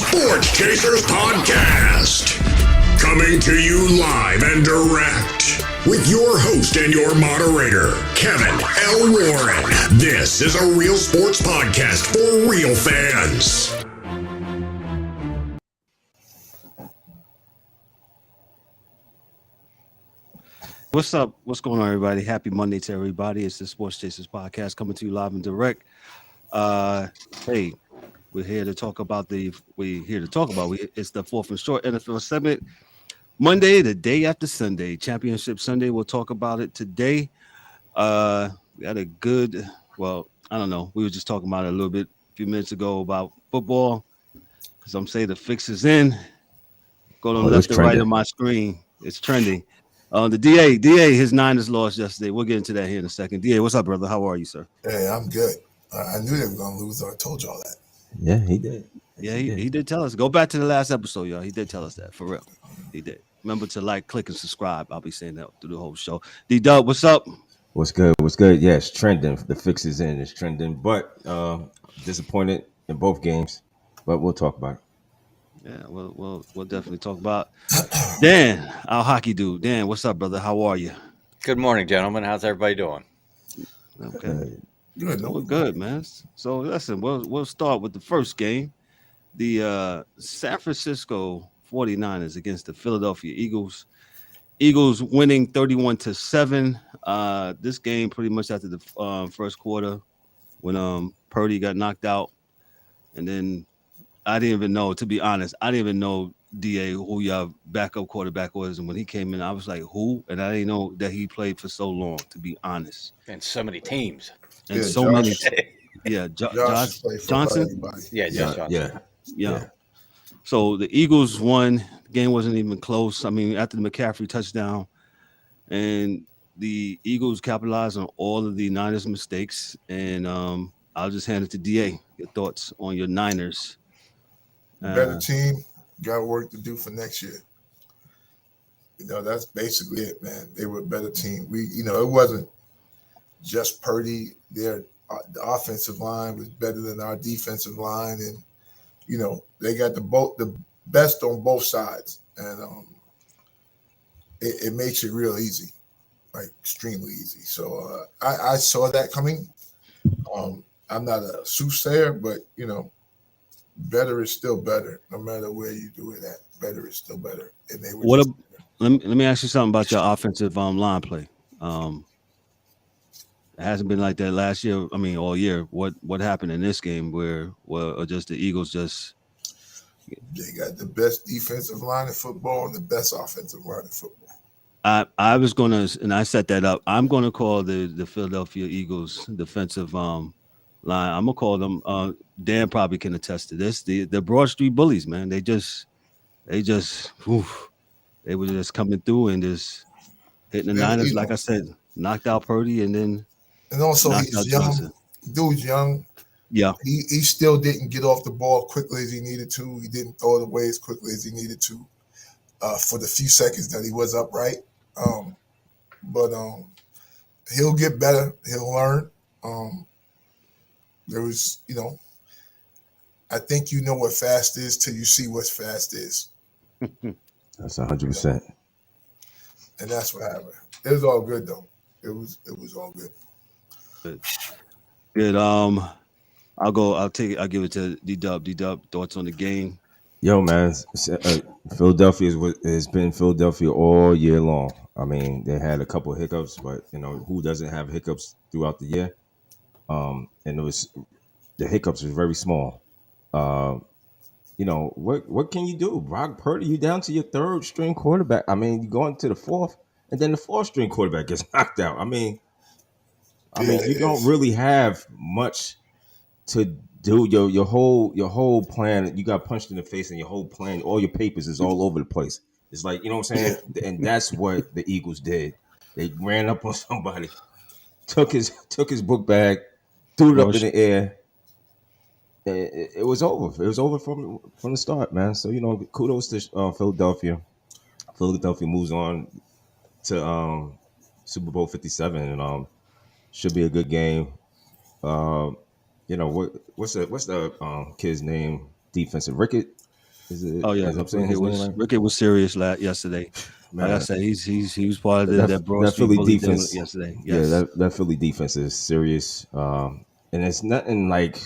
Sports Chasers Podcast. Coming to you live and direct with your host and your moderator, Kevin L. Warren. This is a real sports podcast for real fans. What's up? What's going on, everybody? Happy Monday to everybody. It's the Sports Chasers Podcast coming to you live and direct. Hey, we're here to talk about it's the fourth and short NFL segment. Monday, the day after Sunday, Championship Sunday. We'll talk about it today. We had a good, I don't know. We were just talking about it a few minutes ago about football. Because I'm saying the fix is in. Go to left and right on my screen. It's trending. The DA, his Niners lost yesterday. We'll get into that here in a second. DA, what's up, brother? How are you, sir? Hey, I'm good. I knew they were going to lose. I told y'all that. Yeah, he did. Yeah, he did tell us. Go back to the last episode, y'all. He did tell us that, for real. He did. Remember to like, click, and subscribe. I'll be saying that through the whole show. D-Dub, what's up? What's good? Yeah, it's trending. The fix is in. It's trending. But disappointed in both games. But we'll talk about it. Yeah, we'll definitely talk about Dan, our hockey dude. Dan, what's up, brother? How are you? Good morning, gentlemen. How's everybody doing? Okay. Good. We're good, man. So listen, we'll start with the first game. The San Francisco 49ers against the Philadelphia Eagles. Eagles winning 31-7. This game pretty much after the first quarter when Purdy got knocked out. And then I didn't even know, to be honest, DA who your backup quarterback was. And when he came in, I was like, who? And I didn't know that he played for so long, to be honest. And so many teams. And Yeah, so Josh. many. Yeah, Josh Johnson. Yeah, Josh Johnson. Yeah. So the Eagles won. The game wasn't even close. I mean, after the McCaffrey touchdown, and the Eagles capitalized on all of the Niners' mistakes. And I'll just hand it to DA. Your thoughts on your Niners? Better team, got work to do for next year. That's basically it, man. They were a better team. It wasn't just Purdy. The offensive line was better than our defensive line, and they got the best on both sides, and it makes it real easy, like extremely easy. So I saw that coming. I'm not a soothsayer, but better is still better, no matter where you do it at. Better is still better, and they were. Let me ask you something about your offensive line play. It hasn't been like that last year. I mean, all year. What happened in this game or just the Eagles just? They got the best defensive line in football and the best offensive line in football. I was gonna, and I set that up. I'm gonna call the Philadelphia Eagles defensive line. I'm gonna call them. Dan probably can attest to this. The Broad Street Bullies, man. They were just coming through and just hitting the Niners. Like I said, knocked out Purdy and also he's young. Johnson. Dude's young. Yeah, he still didn't get off the ball quickly as he needed to. He didn't throw it away as quickly as he needed to for the few seconds that he was upright. But he'll get better. He'll learn. There was, I think what fast is till you see what fast is. That's 100%. And that's what happened. It was all good though. It was all good. Good. I'll give it to D-Dub. D-Dub, thoughts on the game? Yo, man, Philadelphia has been Philadelphia all year long. I mean, they had a couple of hiccups, but who doesn't have hiccups throughout the year? And the hiccups were very small. What can you do? Brock Purdy, you down to your third string quarterback. I mean, you go into the fourth, and then the fourth string quarterback gets knocked out. I mean, you don't really have much to do. Your whole plan, you got punched in the face, and your whole plan, all your papers is all over the place. It's like, you know what I'm saying? And that's what the Eagles did. They ran up on somebody, took his book bag, threw it up in the air. It was over. It was over from the start, man. So kudos to Philadelphia. Philadelphia moves on to Super Bowl 57, and should be a good game. What's the kid's name? Defensive Rickett. Is it? Oh yeah, Is I'm saying his name right? Rickett was serious yesterday. Man, Like I said, he was part of that Broad that Street Philly bully thing defense. yesterday. Yeah, Yes. that Philly defense is serious. And it's nothing like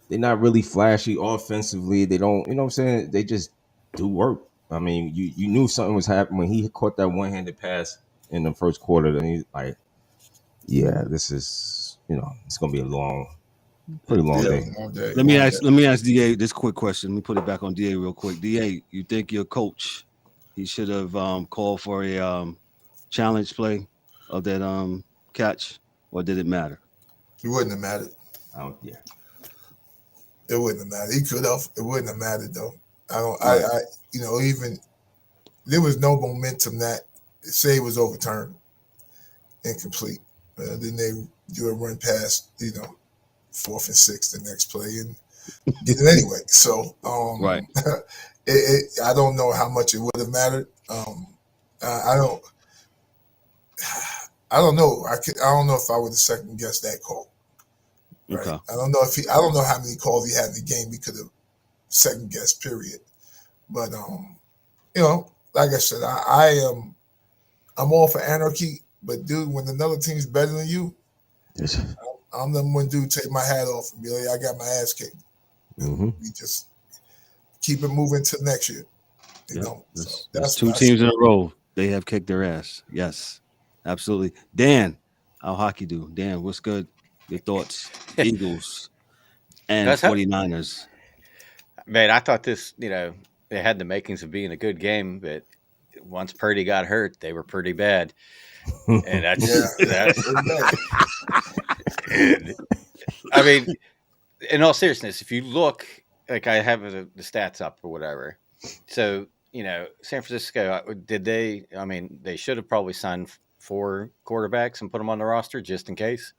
they're not really flashy offensively. They don't, you know what I'm saying? They just do work. I mean, you knew something was happening when he caught that one-handed pass in the first quarter. Then he's like, yeah, this is, it's gonna be a pretty long Yeah, day. long day. Let me ask DA this quick question. Let me put it back on DA real quick. DA, you think your coach he should have called for a challenge play of that catch, or did it matter? It wouldn't have mattered. Yeah. It wouldn't have mattered. He could have. It wouldn't have mattered though. Right. Even there was no momentum that say it was overturned, incomplete. Then they do a run past, 4th and 6th the next play and get it anyway. So Right. I don't know how much it would have mattered. I don't know. I don't know if I would have second guessed that call. Right. Okay. I don't know how many calls he had in the game he could have second guessed, period. But like I said, I'm all for anarchy, but dude, when another team's better than you, I'm the one dude take my hat off and be like, I got my ass kicked. Mm-hmm. We just keep it moving to next year. That's two teams in a row. They have kicked their ass. Yes, absolutely. Dan, how hockey do? Dan, what's good? Your thoughts? Eagles and 49ers. Man, I thought this, it had the makings of being a good game, but once Purdy got hurt, they were pretty bad. And I mean, in all seriousness, if you look, like I have the stats up or whatever. So, San Francisco, they should have probably signed 4 quarterbacks and put them on the roster just in case,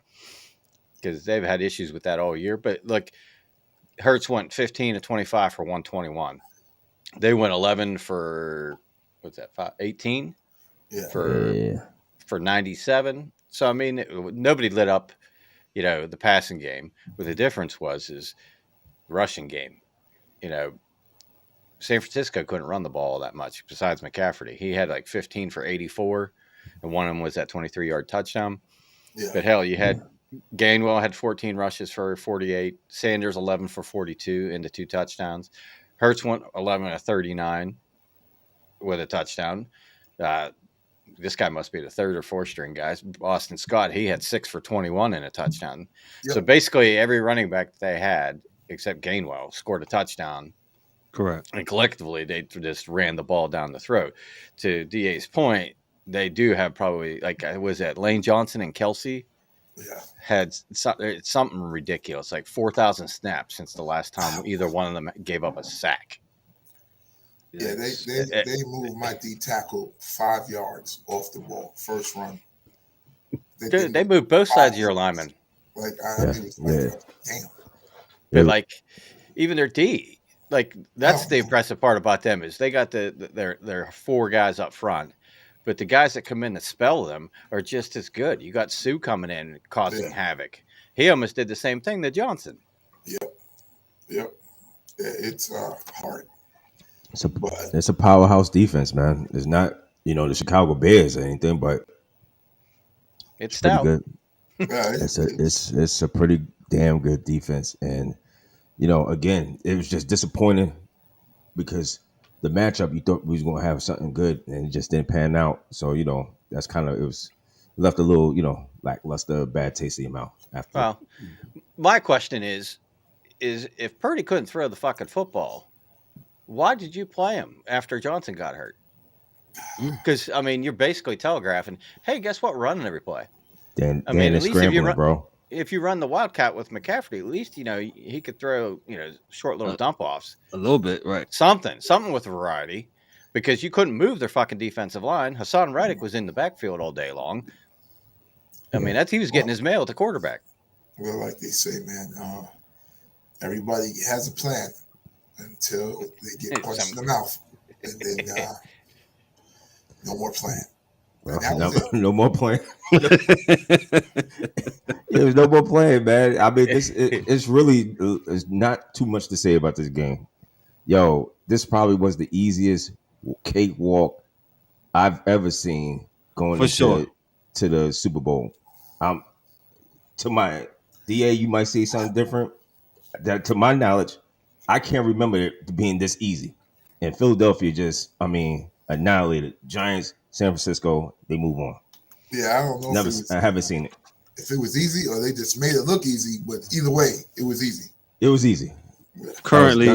because they've had issues with that all year. But look, Hurts went 15 to 25 for 121. They went 11 for, 18? Yeah. For 97. So, I mean, nobody lit up, the passing game. But the difference was the rushing game. San Francisco couldn't run the ball that much besides McCaffrey. He had like 15 for 84, and one of them was that 23-yard touchdown. Yeah. But hell, you had Gainwell had 14 rushes for 48, Sanders 11 for 42 into 2 touchdowns. Hurts went 11 to 39 with a touchdown. This guy must be the 3rd or 4th string guys. Boston Scott, he had 6 for 21 and a touchdown. Yep. So basically every running back they had, except Gainwell, scored a touchdown. Correct. And collectively, they just ran the ball down the throat. To DA's point, they do have probably, like, was that Lane Johnson and Kelsey? Yeah. Had something ridiculous, like 4,000 snaps since the last time either one of them gave up a sack. Yeah, they moved my D tackle 5 yards off the ball, first run. They moved both sides of your linemen. Like, damn. But, like, even their D, like, that's the impressive part about them is they got their 4 guys up front, but the guys that come in to spell them are just as good. You got Sue coming in causing havoc. He almost did the same thing to Johnson. Yep. It's hard. It's a powerhouse defense, man. It's not, the Chicago Bears or anything, but it's pretty stout. good. It's a pretty damn good defense, and again, it was just disappointing because the matchup you thought we was gonna have something good, and it just didn't pan out. So that's kind of it left a little lackluster, bad taste in your mouth after. Well, my question is if Purdy couldn't throw the fucking football, why did you play him after Johnson got hurt? Because I mean, you're basically telegraphing, hey, guess what? Running every play. Then at least scrambling, bro. If you run the Wildcat with McCaffrey, at least he could throw short little dump offs. A little bit, right? Something with variety, because you couldn't move their fucking defensive line. Hassan Reddick was in the backfield all day long. I mean, he was getting his mail at the quarterback. Well, like they say, man, everybody has a plan until they get punched in the mouth, and then no more plan. No more playing. There's no more playing, man. I mean, it's really it's not too much to say about this game. yo, this probably was the easiest cakewalk I've ever seen going For sure. to the Super Bowl. To my DA, you might say something different. That to my knowledge, I can't remember it being this easy. And Philadelphia just, annihilated Giants, San Francisco. They move on. Yeah, I don't know Never, I haven't seen it. If it was easy or they just made it look easy, but either way, it was easy. It was easy. Currently,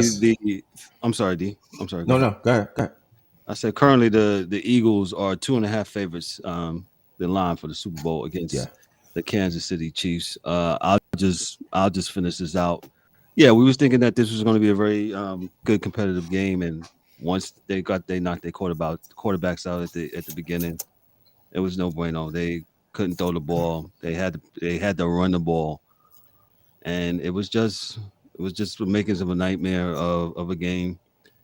I'm sorry, D. I'm sorry. No, go ahead. I said currently the Eagles are 2.5 favorites. The line for the Super Bowl against the Kansas City Chiefs. I'll just finish this out. Yeah, we was thinking that this was going to be a very good competitive game, and once they knocked their quarterbacks out at the beginning, it was no bueno. They couldn't throw the ball. They had to run the ball, and it was just the makings of a nightmare of a game.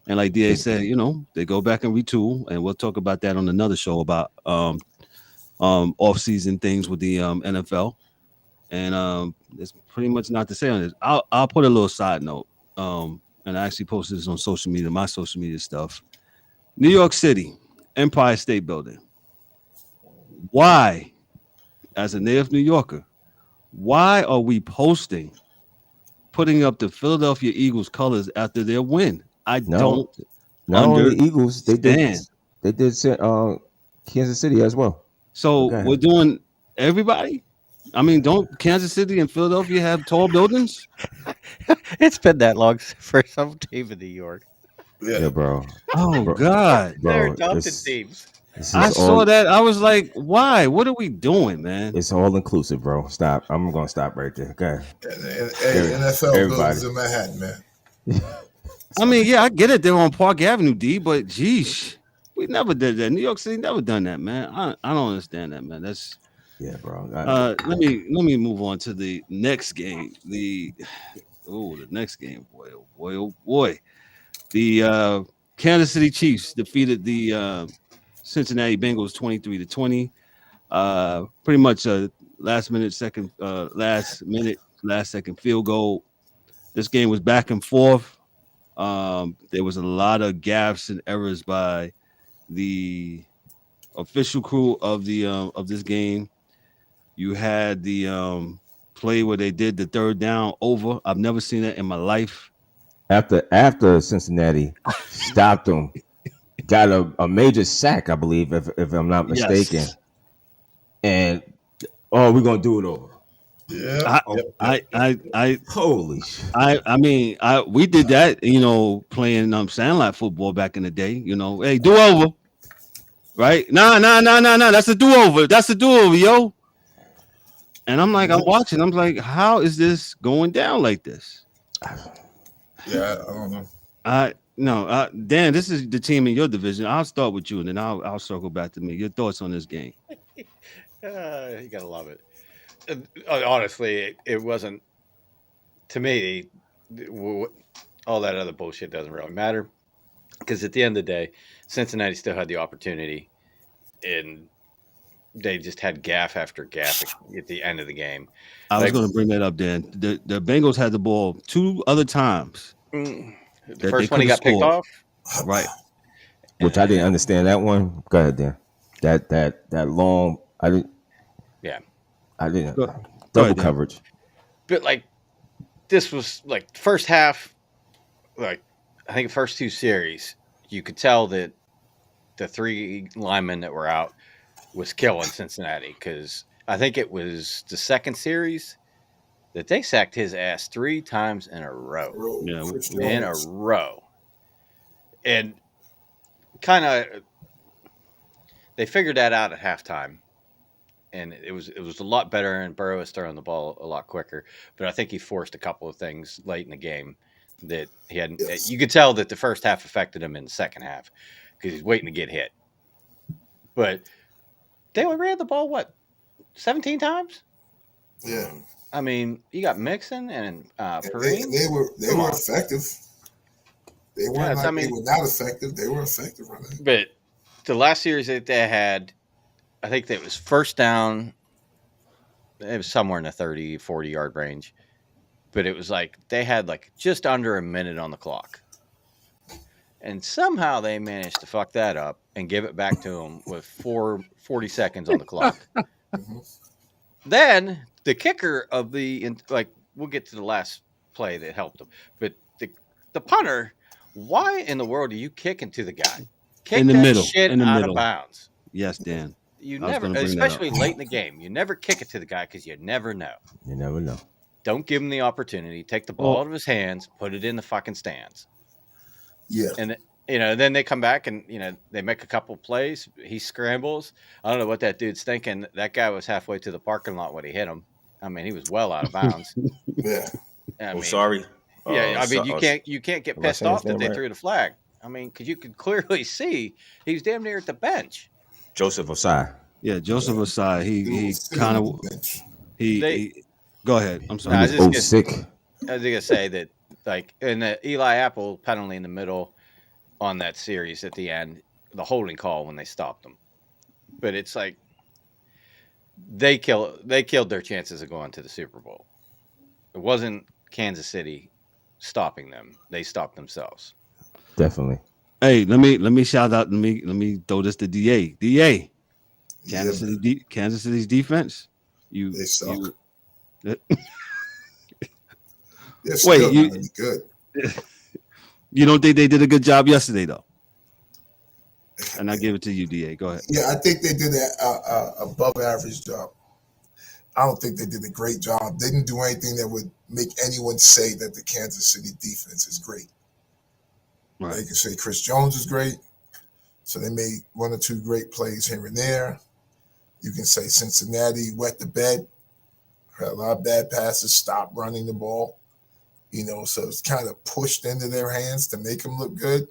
And like DA said, they go back and retool, and we'll talk about that on another show about off-season things with the NFL. And there's pretty much not to say on this. I'll put a little side note. And I actually posted this on social media, my social media stuff. New York City, Empire State Building. Why, as a native New Yorker, why are we putting up the Philadelphia Eagles colors after their win? Don't not only the Eagles, they did Kansas City as well. So we're doing everybody. I mean, don't Kansas City and Philadelphia have tall buildings? It's been that long for some team in New York. Yeah, bro. Oh, God. They're adopted teams. I saw that. I was like, why? What are we doing, man? It's all inclusive, bro. Stop. I'm going to stop right there. Okay. NFL buildings in Manhattan, man. I mean, yeah, I get it. They're on Park Avenue, D, but geez, we never did that. New York City never done that, man. I don't understand that, man. That's bro. Let me move on to the next game. The next game, boy. The Kansas City Chiefs defeated the Cincinnati Bengals 23-20. Pretty much a last second field goal. This game was back and forth. There was a lot of gaffes and errors by the official crew of this game. You had the play where they did the third down over. I've never seen that in my life. After Cincinnati stopped them, got a major sack, I believe, if I'm not mistaken. Yes. And we're gonna do it over. Yeah. Holy shit. We did that, playing sandlot football back in the day. Hey, do over. Right? Nah. That's a do-over. That's a do-over, yo. And I'm watching. I'm like, how is this going down like this? Yeah, I don't know. Dan, this is the team in your division. I'll start with you, and then I'll circle back to me. Your thoughts on this game? You gotta love it. Honestly, it wasn't, to me, all that other bullshit doesn't really matter, because at the end of the day, Cincinnati still had the opportunity, and they just had gaff after gaff at the end of the game. I was going to bring that up, Dan. The Bengals had the ball 2 other times. The first one he got picked off, right? Which I didn't understand that one. Go ahead, Dan. That long, I didn't. Yeah, I didn't. Double coverage. But this was first half. I think the first 2 series, you could tell that the 3 linemen that were out was killing Cincinnati, because I think it was the second series that they sacked his ass 3 times in a row. Yeah, in a row. And kind of they figured that out at halftime. And it was a lot better, and Burow was throwing the ball a lot quicker. But I think he forced a couple of things late in the game that he hadn't. Yes. You could tell that the first half affected him in the second half, because he's waiting to get hit. But they only ran the ball 17 times? Yeah. I mean, you got Mixon and Perrine. They were effective. They weren't they were not effective. They were effective running. But the last series that they had, I think that was first down. It was somewhere in the 30, 40-yard range. But it was they had just under a minute on the clock. And somehow they managed to fuck that up and give it back to him with 40 seconds on the clock. Then the kicker of we'll get to the last play that helped him, but the punter, why in the world are you kicking to the guy? Kick in the that middle, shit in the out middle. of bounds. Yes, Dan. You I was never, gonna bring that up. especially late in the game, you never kick it to the guy because you never know. You never know. Don't give him the opportunity. Take the ball out of his hands, put it in the fucking stands. Yeah. And then they come back and they make a couple plays. He scrambles. I don't know what that dude's thinking. That guy was halfway to the parking lot when he hit him. I mean, he was well out of bounds. Yeah. Sorry. Yeah, I mean, you can't get pissed off that they right? threw the flag. I mean, because you could clearly see he's damn near at the bench. Joseph Osai. Yeah, Joseph Osai. He kind of he. Go ahead. I'm sorry. I was sick. I was gonna say that, like in the Eli Apple penalty in the middle on that series at the end, the holding call when they stopped them. But it's like they killed their chances of going to the Super Bowl. It wasn't Kansas City stopping them; they stopped themselves. Definitely. Hey, let me shout out. Let me throw this to DA. DA. Kansas City's defense. They suck. They're still really good. You don't think they did a good job yesterday, though? And I give it to you, DA. Go ahead. Yeah, I think they did an above average job. I don't think they did a great job. They didn't do anything that would make anyone say that the Kansas City defense is great. Right. They can say Chris Jones is great. So they made one or two great plays here and there. You can say Cincinnati wet the bed, had a lot of bad passes, stopped running the ball. So it's kind of pushed into their hands to make them look good.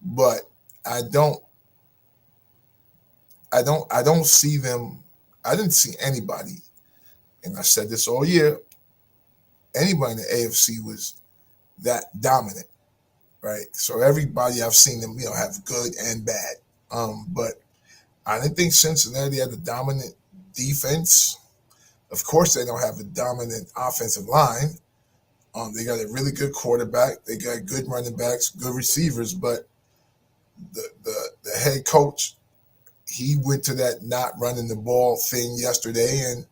But I don't see them. I didn't see anybody, and I said this all year, anybody in the AFC was that dominant, right? So everybody I've seen them, have good and bad. But I didn't think Cincinnati had a dominant defense. Of course, they don't have a dominant offensive line. They got a really good quarterback. They got good running backs, good receivers, but the head coach, he went to that not running the ball thing yesterday. And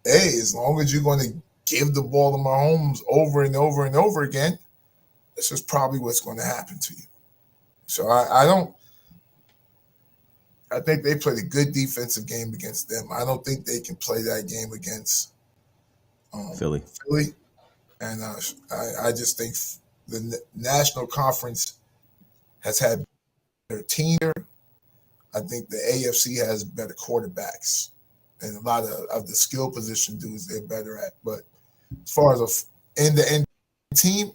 hey, as long as you're going to give the ball to Mahomes over and over and over again, this is probably what's going to happen to you. So I think they played a good defensive game against them. I don't think they can play that game against Philly. And I just think the National Conference has had better team. I think the AFC has better quarterbacks. And a lot of the skill position dudes they're better at. But as far as an end-to-end team,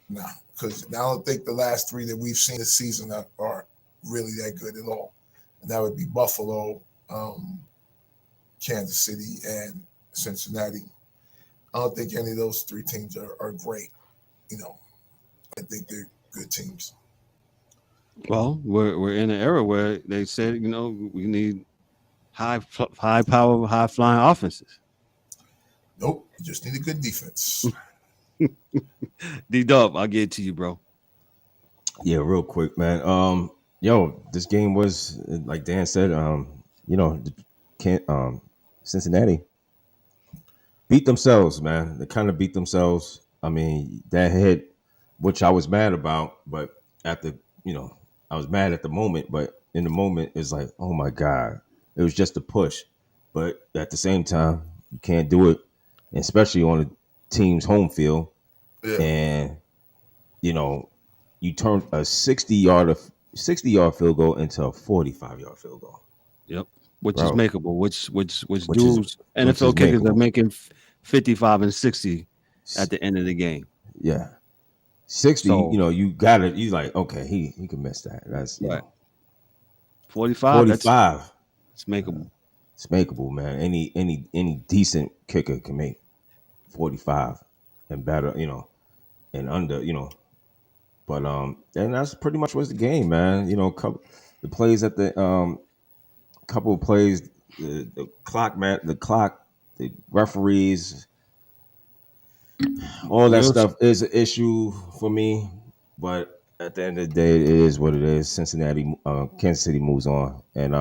no. Because I don't think the last three that we've seen this season are really that good at all. And that would be Buffalo, Kansas City, and Cincinnati. I don't think any of those three teams are great. I think they're good teams. Well, we're in an era where they said, we need high power, high flying offenses. Nope, you just need a good defense. D-Dub, I'll get it to you, bro. Yeah, real quick, man. This game was, like Dan said, Cincinnati beat themselves, man. They kind of beat themselves. I mean, that hit, which I was mad about, but I was mad at the moment, but in the moment, it's like, oh my God, it was just a push. But at the same time, you can't do it, especially on a team's home field. Yeah. And, you turn a 60-yard field goal into a 45-yard field goal. Yep. Which is makeable. Which dudes, NFL kickers are making 55 and 60 at the end of the game. Yeah. 60, So, you like, okay, he can miss that. That's, right. 45. It's makeable. It's makeable, man. Any decent kicker can make 45 and better, and under, But and that's pretty much was the game, man. The plays at the couple of plays, the clock, the referees, all that stuff is an issue for me. But At the end of the day, it is what it is. Kansas City moves on, and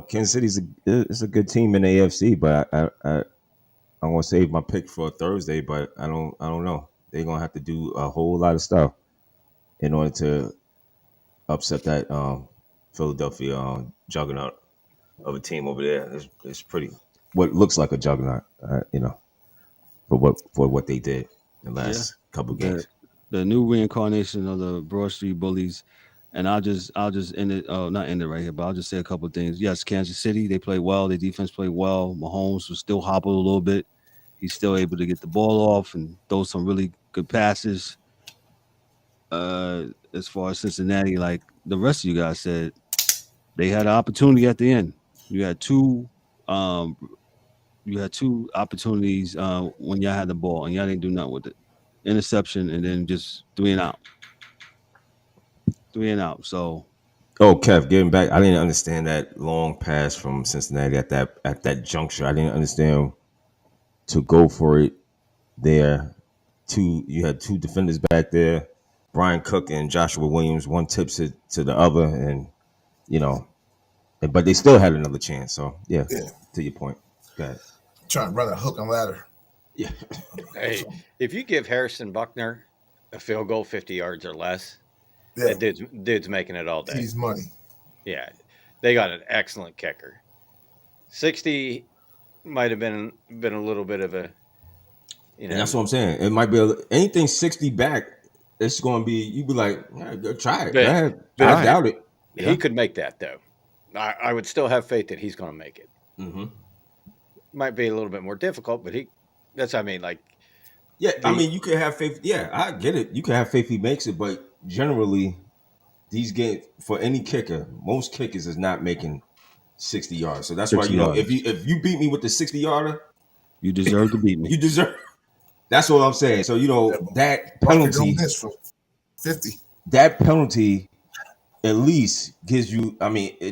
Kansas City's is a good team in the AFC, but I'm gonna save my pick for Thursday, but I don't know. They're gonna have to do a whole lot of stuff in order to upset that Philadelphia juggernaut of a team over there. It's pretty what looks like a juggernaut, for what they did in the Yeah, last couple of the games. the new reincarnation of the Broad Street Bullies. And I'll just end it. Oh, not end it right here, but I'll just say a couple of things. Yes, Kansas City, they played well. Their defense played well. Mahomes was still hobbled a little bit. He's still able to get the ball off and throw some really good passes. As far as Cincinnati, like the rest of you guys said, they had an opportunity at the end. You had two um you had two opportunities when y'all had the ball and y'all didn't do nothing with it. Interception and then just 3 and out. 3 and out. So Oh, Kev, getting back, I didn't understand that long pass from Cincinnati at that juncture. I didn't understand to go for it there. You had two defenders back there, Brian Cook and Joshua Williams. One tips it to the other, and you know, but they still had another chance. So yeah, Yeah. to your point, go ahead. Trying to run a hook and ladder. Yeah, Hey, if you give Harrison Buckner a field goal 50 yards or less, Yeah. that dude's making it all day. He's money. Yeah, they got an excellent kicker. 60 might have been a little bit of a, and that's what I'm saying. It might be anything 60 back. It's going to be you'd be like, yeah, go try it. Go but, ahead. but I doubt it. he could make that though. I would still have faith that he's going to make it. Mm-hmm. Might be a little bit more difficult, but that's what I mean. Like, Yeah, I mean, you can have faith. Yeah, I get it. You can have faith he makes it, but generally, these games for any kicker, most kickers is not making 60 yards. So that's why 60 if yards. you beat me with the 60 yarder, You deserve to beat me. you deserve. That's what I'm saying. So that Bucket don't penalty, miss for 50. that penalty, at least gives you. I mean, you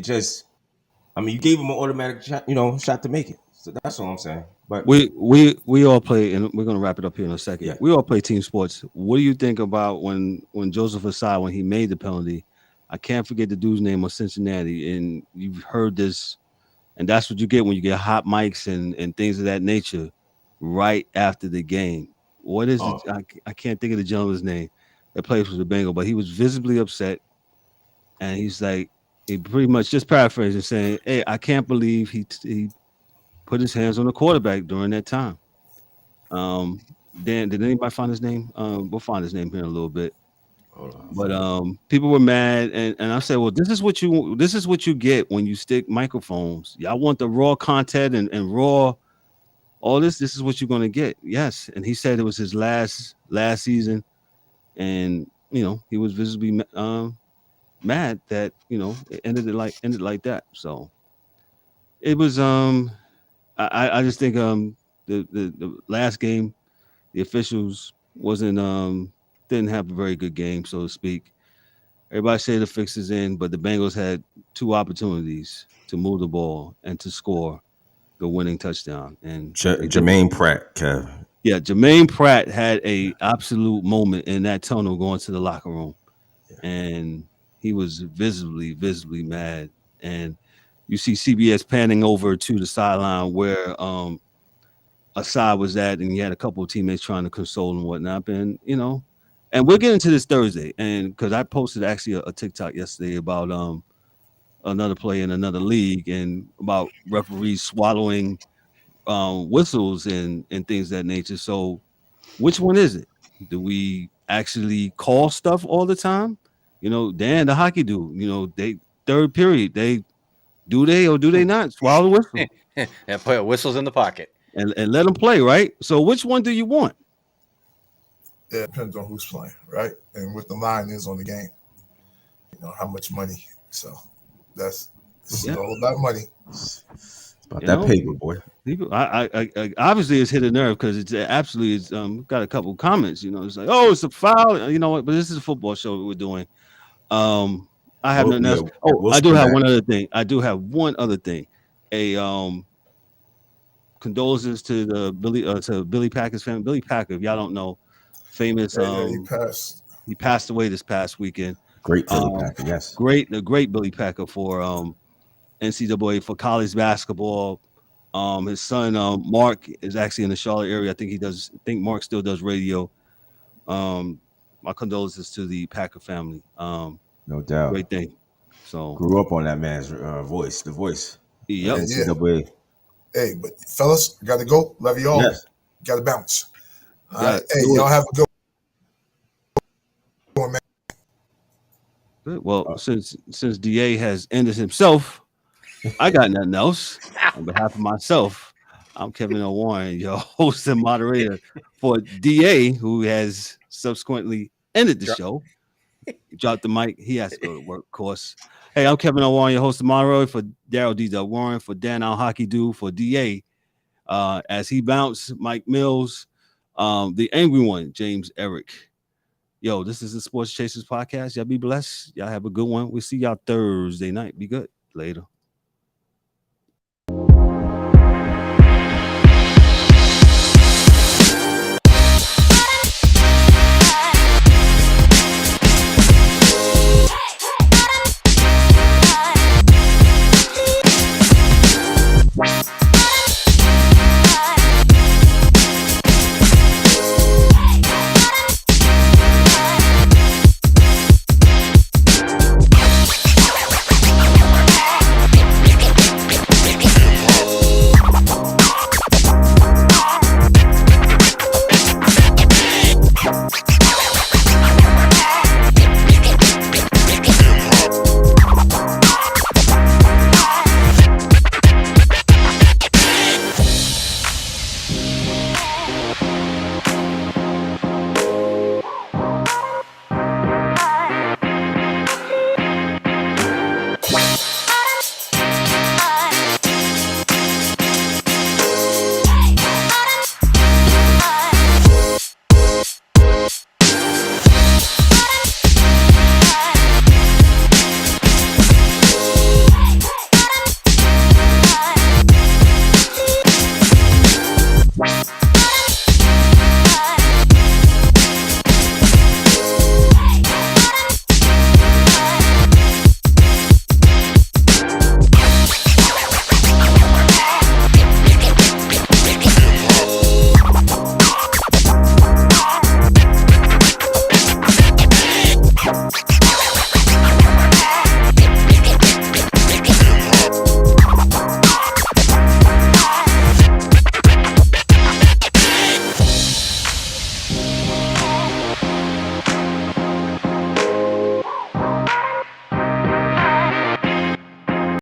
gave him an automatic shot, shot to make it. So that's all I'm saying. But We all play, and we're gonna wrap it up here in a second. Yeah. We all play team sports. What do you think about when Joseph Osai, when he made the penalty? I can't forget the dude's name of Cincinnati, and you've heard this, and that's what you get when you get hot mics and things of that nature right after the game. What is it? I can't think of the gentleman's name that plays for the Bengals, but he was visibly upset, and he's like, he pretty much just paraphrasing saying, "Hey, I can't believe he put his hands on the quarterback during that time." Dan, did anybody find his name? We'll find his name here in a little bit. But people were mad, and I said, well, this is what you get when you stick microphones. Y'all want the raw content and raw all this. This is what you're gonna get. Yes, and he said it was his last season, and he was visibly mad that it ended like that. So it was I just think the last game, the officials didn't have a very good game, so to speak. Everybody said the fix is in, but the Bengals had two opportunities to move the ball and to score the winning touchdown. And Jermaine Pratt, Kev. Yeah, Jermaine Pratt had a absolute moment in that tunnel going to the locker room, and he was visibly mad. And you see CBS panning over to the sideline where Asai was at, and he had a couple of teammates trying to console and whatnot. And and we'll get into this Thursday, and because I posted actually a TikTok yesterday about another play in another league and about referees swallowing whistles and things of that nature. So, which one is it? Do we actually call stuff all the time? Dan, the hockey dude. They third period, do they or do they not swallow the whistle and put whistles in the pocket and let them play, right? So, which one do you want? It depends on who's playing, right? And what the line is on the game. How much money. So it's all about money. It's about that paper, boy. People, I obviously it's hit a nerve because it's got a couple of comments. It's like, oh, it's a foul. You know what? But this is a football show we're doing. I have nothing else. I do have one other thing. A condolences to Billy Packer's family. Billy Packer, if y'all don't know, famous. He passed. He passed away this past weekend. Great Billy Packer, yes. The great Billy Packer for NCAA for college basketball. His son Mark is actually in the Charlotte area. I think Mark still does radio. My condolences to the Packer family. No doubt. Great thing. So grew up on that man's voice, the voice. Yep. NCAA. Hey, but fellas, I got to go. Love you all. Yes. Got to bounce. All Yeah, right. Hey, y'all have a good one, man. Good. Well, since DA has ended himself, I got nothing else. On behalf of myself, I'm Kevin L. Warren, your host and moderator for DA, who has subsequently ended the show. He dropped the mic. He has to go to work, of course. Hey, I'm Kevin L. Warren, your host and moderator for Daryl D. Warren, for Dan Al Hockey Dude, for DA. As he bounced, Mike Mills, the angry one, James Eric. Yo, this is the Sports Chasers podcast. Y'all be blessed. Y'all have a good one. We'll see y'all Thursday night. Be good. Later.